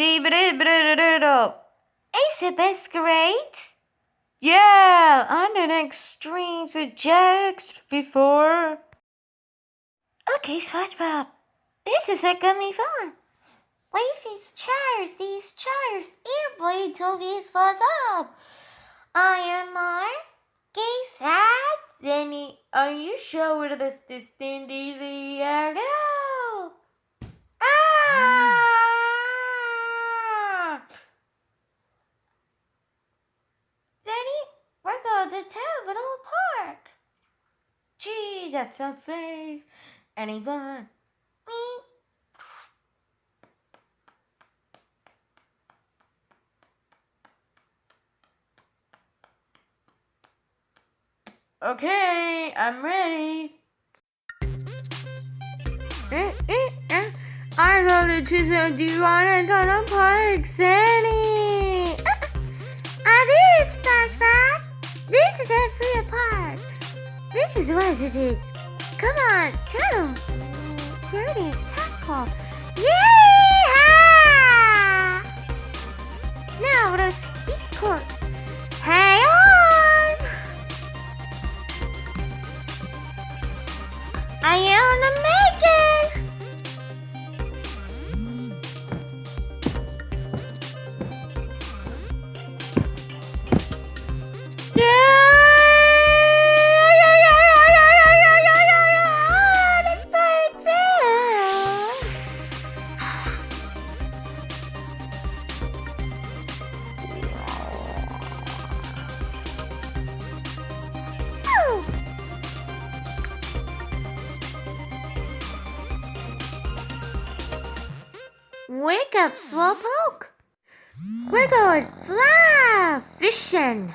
Is it best grade? Yeah, on the next string suggest before. Okay, SpongeBob. This is gonna be fun. Leave these chairs. Everybody told me it was up. Iron Man, gay sad. Danny, are you sure we're the best to stand the No. Danny, we're going to Terminal Park. Gee, that sounds safe. Anyone? Me. Okay, I'm ready. I love the 271 and Tunnel Park, Sandy. This, SpongeBob. This is a free park. This is what it is. Come on, Turtle. Here it is, tackle. Yeehaw! Now the speed course. Hang on! I am the making. Wake up, Slowpoke. We're going fly fishing.